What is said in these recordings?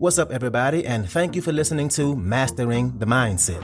What's up, everybody, and thank you for listening to Mastering the Mindset.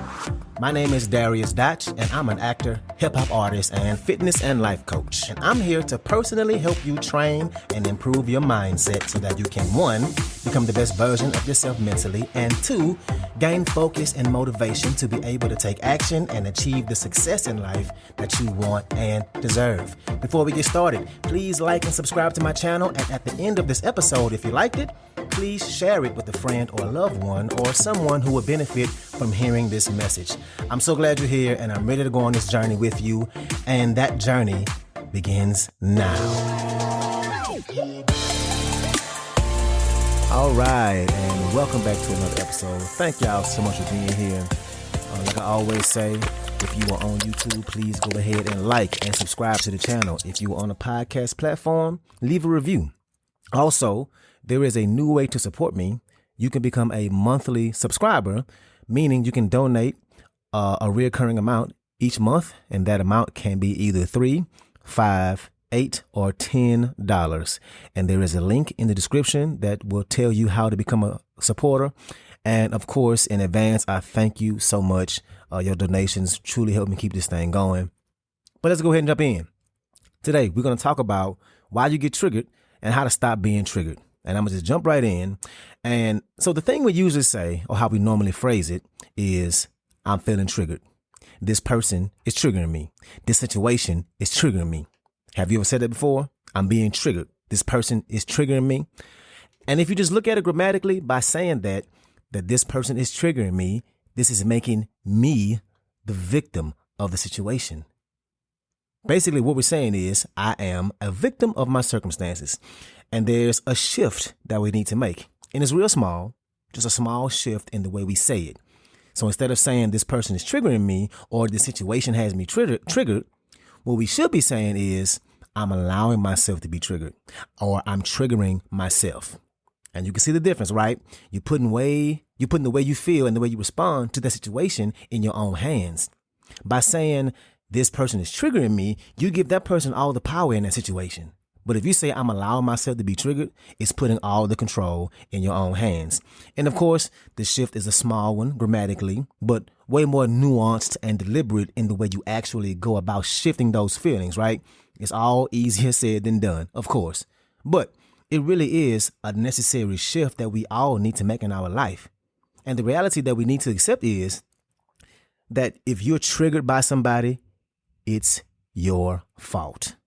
My name is Dariusdotch, and I'm an actor, hip-hop artist, and fitness and life coach. And I'm here to personally help you train and improve your mindset so that you can, 1, become the best version of yourself mentally, and 2, gain focus and motivation to be able to take action and achieve the success in life that you want and deserve. Before we get started, please like and subscribe to my channel, and at the end of this episode, if you liked it, please share it with a friend or a loved one or someone who would benefit from hearing this message. I'm so glad you're here, and I'm ready to go on this journey with you, and that journey begins now. All right, and welcome back to another episode. Thank y'all so much for being here. Like I always say, if you are on YouTube, please go ahead and like and subscribe to the channel. If you are on a podcast platform, leave a review. Also, there is a new way to support me. You can become a monthly subscriber, meaning you can donate a recurring amount each month, and that amount can be either $3, $5, $8, or $10. And there is a link in the description that will tell you how to become a supporter. And of course, in advance, I thank you so much. Your donations truly help me keep this thing going. But let's go ahead and jump in. Today, we're going to talk about why you get triggered and how to stop being triggered. And I'm going to just jump right in. And so the thing we usually say, or how we normally phrase it, is I'm feeling triggered. This person is triggering me. This situation is triggering me. Have you ever said that before? I'm being triggered. This person is triggering me. And if you just look at it grammatically, by saying that this person is triggering me, this is making me the victim of the situation. Basically, what we're saying is I am a victim of my circumstances. And there's a shift that we need to make. And it's real small, just a small shift in the way we say it. So instead of saying this person is triggering me or the situation has me triggered, what we should be saying is I'm allowing myself to be triggered, or I'm triggering myself. And you can see the difference, right? You're putting the way you feel and the way you respond to that situation in your own hands. By saying this person is triggering me, you give that person all the power in that situation. But if you say I'm allowing myself to be triggered, it's putting all the control in your own hands. And of course, the shift is a small one grammatically, but way more nuanced and deliberate in the way you actually go about shifting those feelings, right? It's all easier said than done, of course. But it really is a necessary shift that we all need to make in our life. And the reality that we need to accept is that if you're triggered by somebody, it's your fault.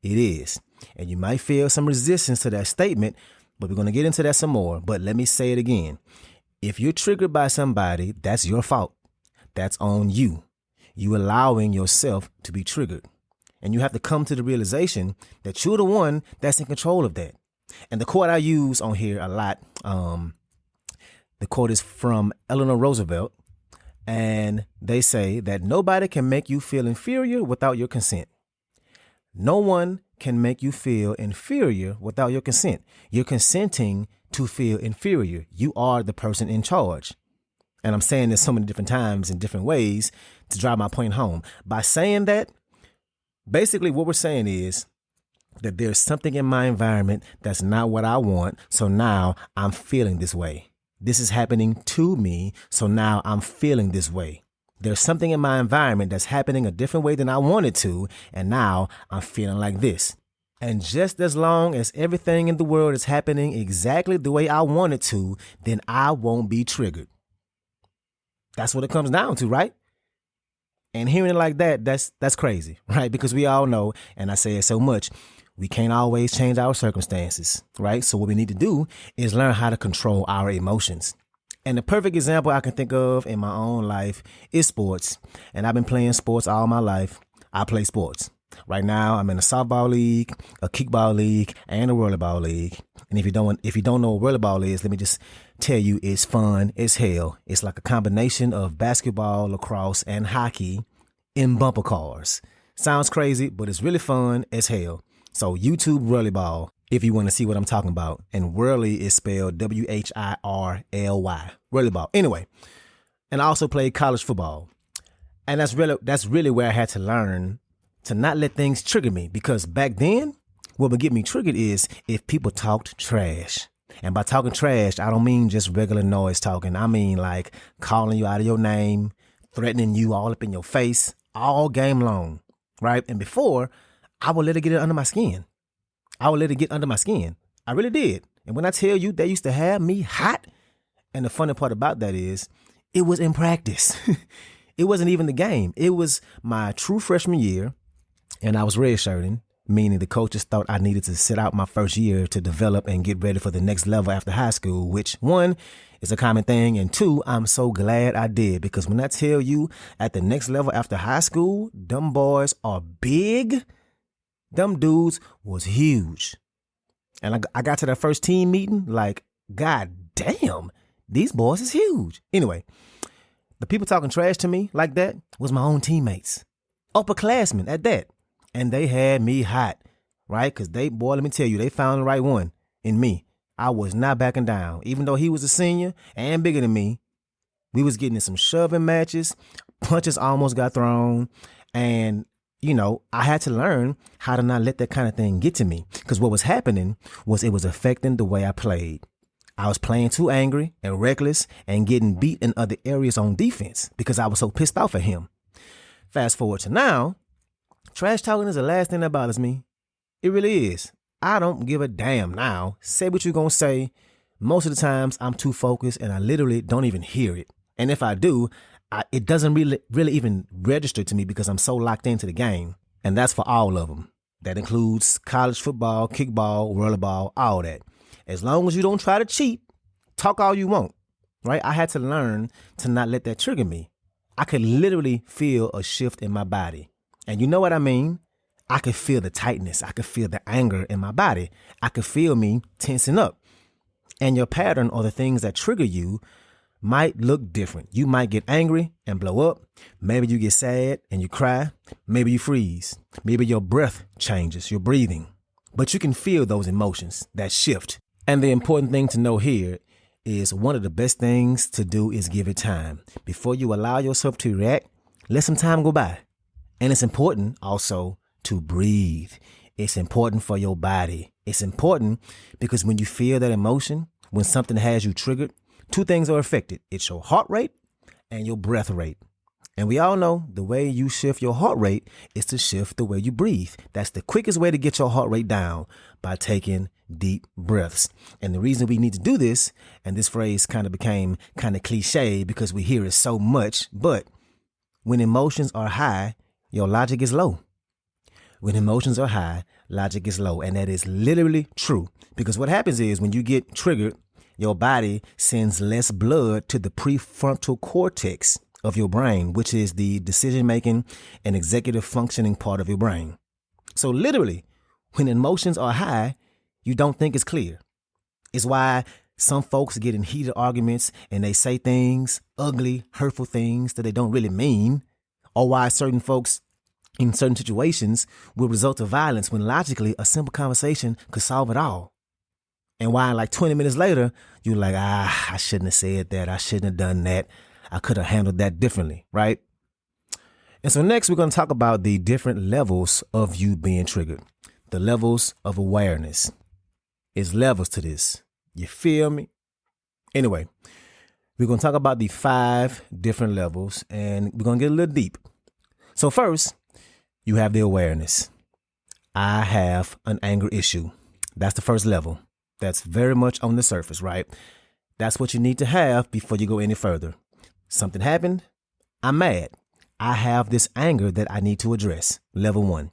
It is. And you might feel some resistance to that statement, but we're going to get into that some more. But let me say it again. If you're triggered by somebody, that's your fault. That's on you. You allowing yourself to be triggered. And you have to come to the realization that you're the one that's in control of that. And the quote I use on here a lot, the quote is from Eleanor Roosevelt. And they say that nobody can make you feel inferior without your consent. No one can make you feel inferior without your consent. You're consenting to feel inferior. You are the person in charge. And I'm saying this so many different times in different ways to drive my point home. By saying that, basically what we're saying is that there's something in my environment that's not what I want. So now I'm feeling this way. This is happening to me. So now I'm feeling this way. There's something in my environment that's happening a different way than I wanted to, and now I'm feeling like this. And just as long as everything in the world is happening exactly the way I want it to, then I won't be triggered. That's what it comes down to, right? And hearing it like that, that's crazy, right? Because we all know, and I say it so much, we can't always change our circumstances, right? So what we need to do is learn how to control our emotions. And the perfect example I can think of in my own life is sports. And I've been playing sports all my life. I play sports. Right now, I'm in a softball league, a kickball league, and a volleyball league. And if you don't know what volleyball is, let me just tell you, it's fun as hell. It's like a combination of basketball, lacrosse, and hockey in bumper cars. Sounds crazy, but it's really fun as hell. So YouTube volleyball, if you want to see what I'm talking about. And whirly is spelled W-H-I-R-L-Y. Volleyball. Anyway, and I also played college football. And that's really where I had to learn to not let things trigger me, because back then, what would get me triggered is if people talked trash. And by talking trash, I don't mean just regular noise talking. I mean like calling you out of your name, threatening you all up in your face, all game long, right? And before, I would let it get under my skin. I would let it get under my skin. I really did. And when I tell you, they used to have me hot. And the funny part about that is it was in practice. It wasn't even the game. It was my true freshman year, and I was redshirting, meaning the coaches thought I needed to sit out my first year to develop and get ready for the next level after high school, which, one, is a common thing, and two, I'm so glad I did, because when I tell you at the next level after high school, them boys are big. Them dudes was huge. And I got to that first team meeting like, God damn, these boys is huge. Anyway, the people talking trash to me like that was my own teammates, upperclassmen at that. And they had me hot, right? Because let me tell you, they found the right one in me. I was not backing down. Even though he was a senior and bigger than me, we was getting in some shoving matches. Punches almost got thrown. And, I had to learn how to not let that kind of thing get to me. Because what was happening was it was affecting the way I played. I was playing too angry and reckless and getting beat in other areas on defense because I was so pissed off at him. Fast forward to now, trash talking is the last thing that bothers me. It really is. I don't give a damn now. Say what you're going to say. Most of the times I'm too focused and I literally don't even hear it. And if I do, it doesn't really even register to me because I'm so locked into the game. And that's for all of them. That includes college football, kickball, rollerball, all that. As long as you don't try to cheat, talk all you want, right? I had to learn to not let that trigger me. I could literally feel a shift in my body. And you know what I mean? I could feel the tightness. I could feel the anger in my body. I could feel me tensing up. And your pattern or the things that trigger you might look different. You might get angry and blow up. Maybe you get sad and you cry. Maybe you freeze. Maybe your breath changes, your breathing. But you can feel those emotions, that shift. And the important thing to know here is one of the best things to do is give it time. Before you allow yourself to react, let some time go by. And it's important also to breathe. It's important for your body. It's important because when you feel that emotion, when something has you triggered, two things are affected. It's your heart rate and your breath rate. And we all know the way you shift your heart rate is to shift the way you breathe. That's the quickest way to get your heart rate down, by taking deep breaths. And the reason we need to do this, and this phrase kind of became kind of cliche because we hear it so much, but when emotions are high, your logic is low. When emotions are high, logic is low. And that is literally true. Because what happens is when you get triggered, your body sends less blood to the prefrontal cortex of your brain, which is the decision-making and executive functioning part of your brain. So literally, when emotions are high, you don't think it's clear. It's why some folks get in heated arguments and they say things, ugly, hurtful things that they don't really mean, or why certain folks in certain situations will result to violence when logically a simple conversation could solve it all. And why like 20 minutes later, you're like, I shouldn't have said that. I shouldn't have done that. I could have handled that differently, right? And so next we're going to talk about the different levels of you being triggered. The levels of awareness. It's levels to this. You feel me? Anyway, we're going to talk about the 5 different levels and we're going to get a little deep. So first, you have the awareness. I have an anger issue. That's the first level. That's very much on the surface, right? That's what you need to have before you go any further. Something happened. I'm mad. I have this anger that I need to address. Level 1.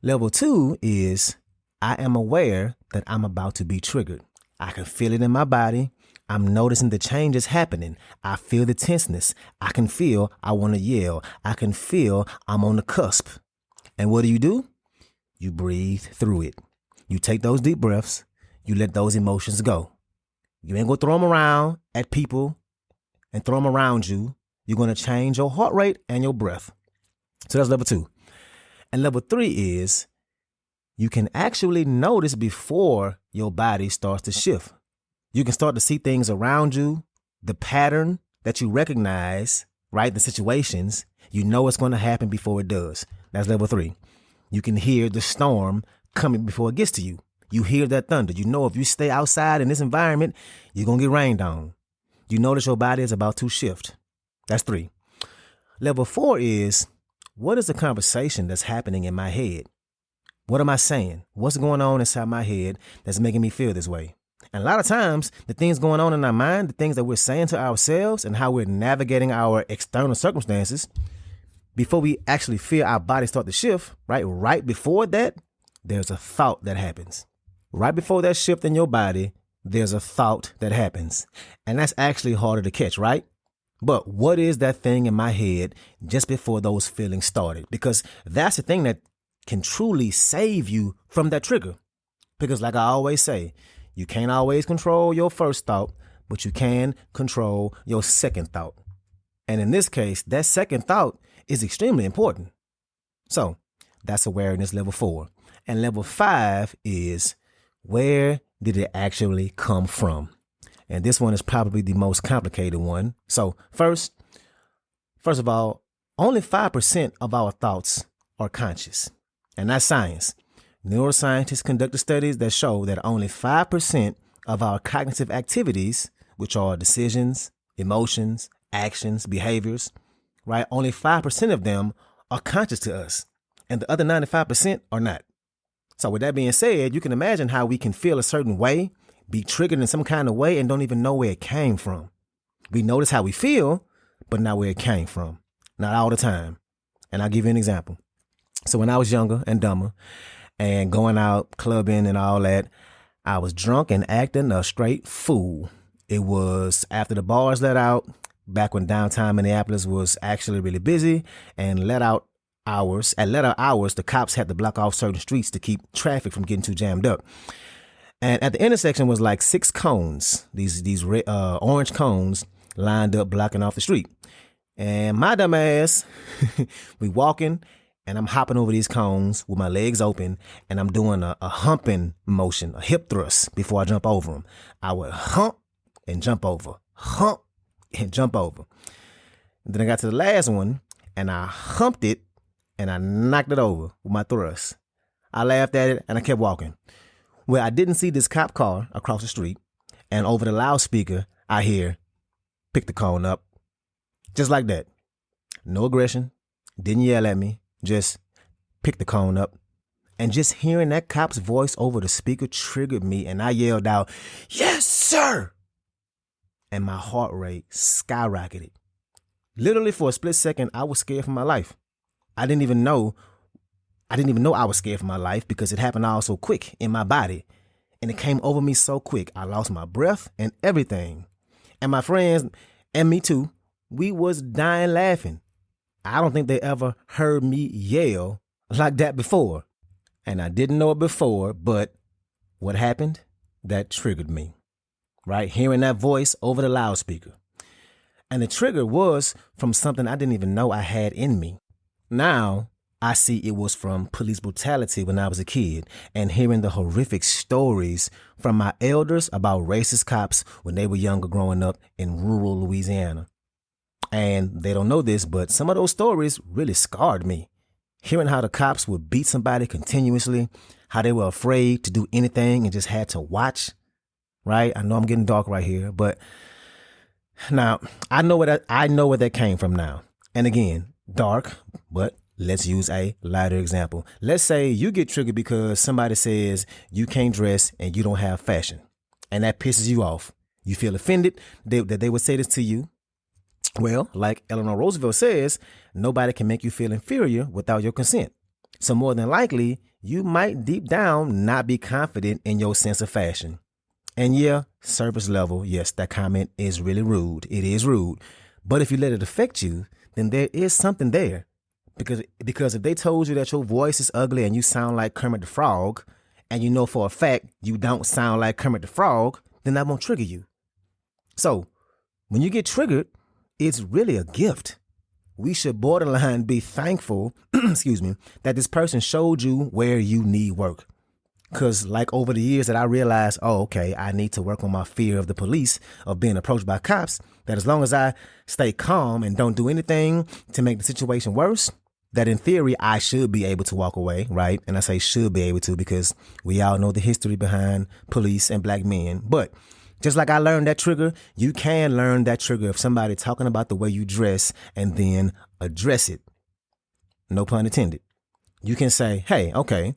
Level 2 is I am aware that I'm about to be triggered. I can feel it in my body. I'm noticing the changes happening. I feel the tenseness. I can feel I want to yell. I can feel I'm on the cusp. And what do? You breathe through it. You take those deep breaths. You let those emotions go. You ain't going to throw them around at people and throw them around you. You're going to change your heart rate and your breath. So that's level 2. And level 3 is you can actually notice before your body starts to shift. You can start to see things around you, the pattern that you recognize, right? The situations, you know what's going to happen before it does. That's level 3. You can hear the storm coming before it gets to you. You hear that thunder. You know if you stay outside in this environment, you're going to get rained on. You notice your body is about to shift. That's 3. Level 4 is, what is the conversation that's happening in my head? What am I saying? What's going on inside my head that's making me feel this way? And a lot of times, the things going on in our mind, the things that we're saying to ourselves and how we're navigating our external circumstances, before we actually feel our body start to shift, right before that, there's a thought that happens. Right before that shift in your body, there's a thought that happens. And that's actually harder to catch, right? But what is that thing in my head just before those feelings started? Because that's the thing that can truly save you from that trigger. Because like I always say, you can't always control your first thought, but you can control your second thought. And in this case, that second thought is extremely important. So that's awareness level 4. And level 5 is, where did it actually come from? And this one is probably the most complicated one. So first of all, only 5% of our thoughts are conscious. And that's science. Neuroscientists conducted studies that show that only 5% of our cognitive activities, which are decisions, emotions, actions, behaviors, right? Only 5% of them are conscious to us. And the other 95% are not. So with that being said, you can imagine how we can feel a certain way, be triggered in some kind of way, and don't even know where it came from. We notice how we feel, but not where it came from. Not all the time. And I'll give you an example. So when I was younger and dumber and going out clubbing and all that, I was drunk and acting a straight fool. It was after the bars let out, back when downtown Minneapolis was actually really busy, and let out hours, the cops had to block off certain streets to keep traffic from getting too jammed up. And at the intersection was like 6 cones, these red, orange cones lined up blocking off the street. And my dumb ass, we walking, and I'm hopping over these cones with my legs open, and I'm doing a humping motion, a hip thrust before I jump over them. I would hump and jump over, hump and jump over. And then I got to the last one, and I humped it, and I knocked it over with my thrust. I laughed at it, and I kept walking. Well, I didn't see this cop car across the street, and over the loudspeaker, I hear, "Pick the cone up." Just like that. No aggression. Didn't yell at me. Just pick the cone up. And just hearing that cop's voice over the speaker triggered me, and I yelled out, "Yes, sir!" And my heart rate skyrocketed. Literally for a split second, I was scared for my life. I didn't even know I was scared for my life because it happened all so quick in my body. And it came over me so quick. I lost my breath and everything. And my friends, and me too, we was dying laughing. I don't think they ever heard me yell like that before. And I didn't know it before, but what happened? That triggered me, right? Hearing that voice over the loudspeaker. And the trigger was from something I didn't even know I had in me. Now, I see it was from police brutality when I was a kid, and hearing the horrific stories from my elders about racist cops when they were younger growing up in rural Louisiana. And they don't know this, but some of those stories really scarred me. Hearing how the cops would beat somebody continuously, how they were afraid to do anything and just had to watch, right? I know I'm getting dark right here, but now I know where that came from now. And again, dark, but let's use a lighter example. Let's say you get triggered because somebody says you can't dress and you don't have fashion, and that pisses you off. You feel offended that they would say this to you. Well, like Eleanor Roosevelt says, nobody can make you feel inferior without your consent. So more than likely, you might deep down not be confident in your sense of fashion. And yeah, surface level, yes, that comment is really rude. It is rude. But if you let it affect you, then there is something there. Because if they told you that your voice is ugly and you sound like Kermit the Frog, and you know for a fact you don't sound like Kermit the Frog, then that won't trigger you. So when you get triggered, it's really a gift. We should borderline be thankful, that this person showed you where you need work. Because like over the years that I realized, I need to work on my fear of the police, of being approached by cops, that as long as I stay calm and don't do anything to make the situation worse, that in theory, I should be able to walk away, right? And I say should be able to because we all know the history behind police and black men. But just like I learned that trigger, you can learn that trigger of somebody talking about the way you dress and then address it. No pun intended. You can say, hey, okay,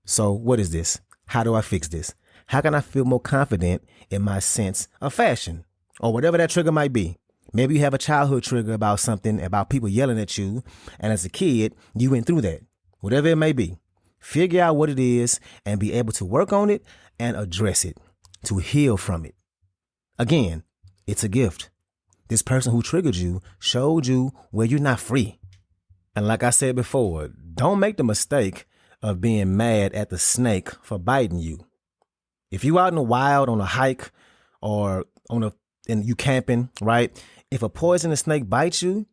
so what is this? How do I fix this? How can I feel more confident in my sense of fashion? Or whatever that trigger might be. Maybe you have a childhood trigger about something, about people yelling at you. And as a kid, you went through that. Whatever it may be. Figure out what it is and be able to work on it and address it. To heal from it. Again, it's a gift. This person who triggered you showed you where you're not free. And like I said before, don't make the mistake of being mad at the snake for biting you. If you out in the wild on a hike or and you camping, right? If a poisonous snake bites you,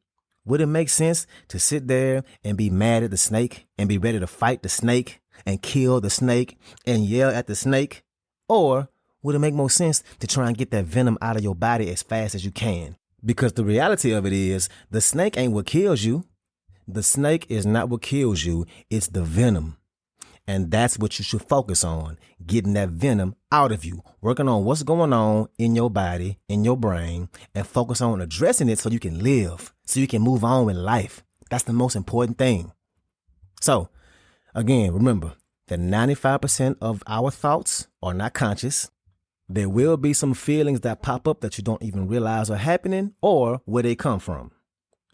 would it make sense to sit there and be mad at the snake and be ready to fight the snake and kill the snake and yell at the snake? Or would it make more sense to try and get that venom out of your body as fast as you can? Because the reality of it is the snake ain't what kills you. The snake is not what kills you. It's the venom. And that's what you should focus on, getting that venom out of you, working on what's going on in your body, in your brain, and focus on addressing it so you can live, so you can move on in life. That's the most important thing. So, again, remember that 95% of our thoughts are not conscious. There will be some feelings that pop up that you don't even realize are happening or where they come from.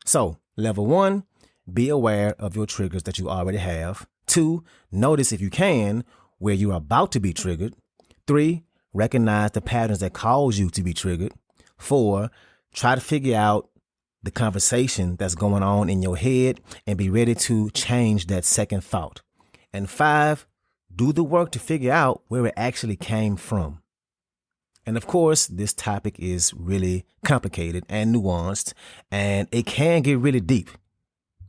So, level 1, be aware of your triggers that you already have. 2, notice if you can where you're about to be triggered. 3, recognize the patterns that cause you to be triggered. 4, try to figure out the conversation that's going on in your head and be ready to change that second thought. And 5, do the work to figure out where it actually came from. And of course, this topic is really complicated and nuanced, and it can get really deep.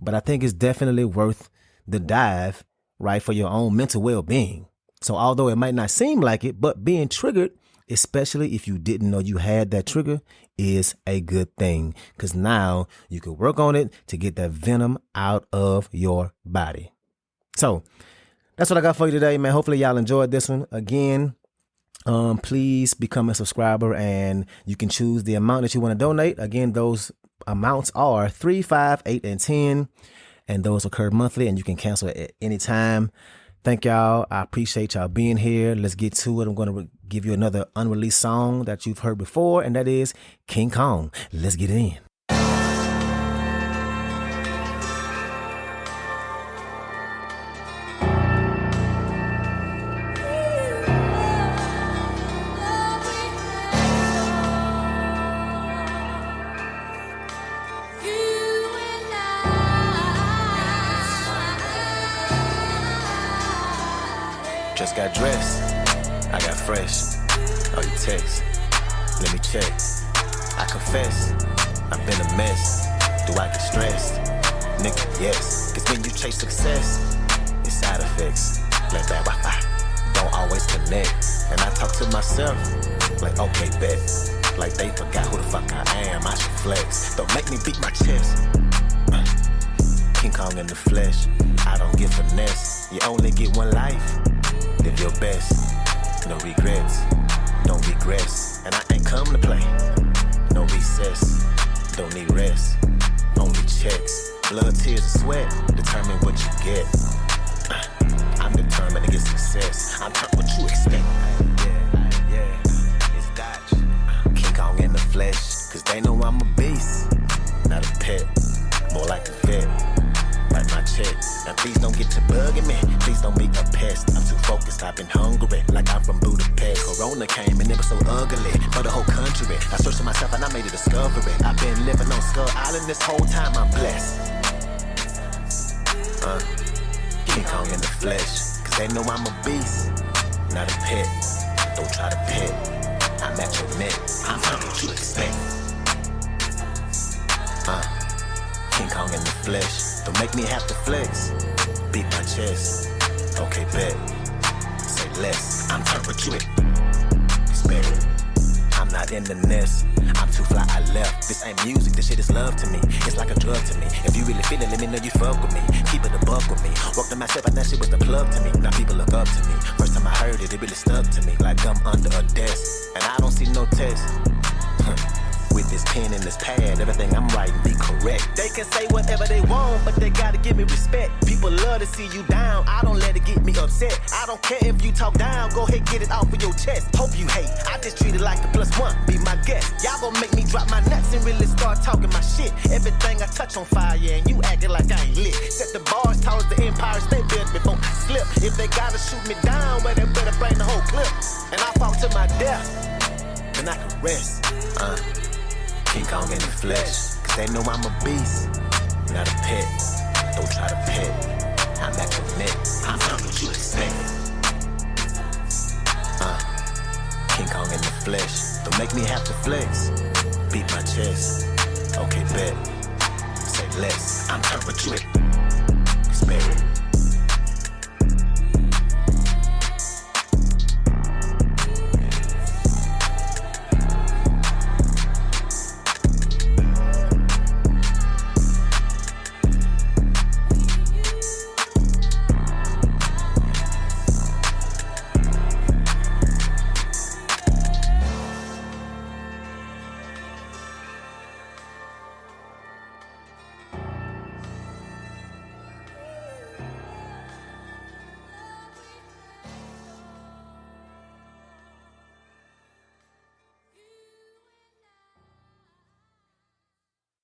But I think it's definitely worth the dive, right, for your own mental well-being. So although it might not seem like it, but being triggered, especially if you didn't know you had that trigger, is a good thing. Because now you can work on it to get that venom out of your body. So that's what I got for you today, man. Hopefully y'all enjoyed this one. Again, please become a subscriber and you can choose the amount that you want to donate. Again, those amounts are $3, $5, $8, and $10. And those occur monthly and you can cancel at any time. Thank y'all. I appreciate y'all being here. Let's get to it. I'm going to give you another unreleased song that you've heard before, and that is King Kong. Let's get it in. Just got dressed, I got fresh. Oh, you text, let me check. I confess, I've been a mess. Do I get stressed? Nigga, yes. Cause when you chase success, it's side effects. Like bad Wi-Fi, don't always connect. And I talk to myself, like okay, bet. Like they forgot who the fuck I am, I should flex. Don't make me beat my chest. King Kong in the flesh, I don't get finesse. You only get one life. Live your best, no regrets, don't regress. And I ain't come to play, no recess, don't need rest, only checks. Blood, tears, and sweat, determine what you get. I'm determined to get success, I'm not what you expect. Yeah, it's Dotch, King Kong in the flesh. Cause they know I'm a beast, not a pet, more like a vet. Write my check. Now please don't get to bugging me. Please don't be a pest. I'm too focused, I've been hungry. Like I'm from Budapest. Corona came and it was so ugly for the whole country. I searched for myself and I made a discovery. I've been living on Skull Island this whole time, I'm blessed. King Kong in the flesh. Cause they know I'm a beast, not a pet. Don't try to pet. I'm at your neck. I'm not what you expect. King Kong in the flesh. Don't make me have to flex. Beat my chest. Okay, bet. Say less. I'm not what you expect. I'm not bird in the nest. I'm too fly, I left. This ain't music, this shit is love to me. It's like a drug to me. If you really feel it, let me know you fuck with me. Keep it a buck with me. Walk to myself, I that shit was the plug to me. Now people look up to me. First time I heard it, it really stuck to me. Like gum under a desk. And I don't see no test. With this pen and this pad, everything I'm writing be correct. They can say whatever they want, but they gotta give me respect. People love to see you down, I don't let it get me upset. I don't care if you talk down, go ahead, get it off of your chest. Hope you hate, I just treat it like a +1, be my guest. Y'all gon' make me drop my nuts and really start talking my shit. Everything I touch on fire, and you acting like I ain't lit. Set the bars tall as the Empire State Building before I slip. If they gotta shoot me down, well, they better bring the whole clip. And I fall to my death, then I can rest. King Kong in the flesh, cause they know I'm a beast, not a pet. Don't try to pet, I'm at your neck, I'm not what you expect. King Kong in the flesh, don't make me have to flex. Beat my chest, okay bet. Say less, I'm not what you expect.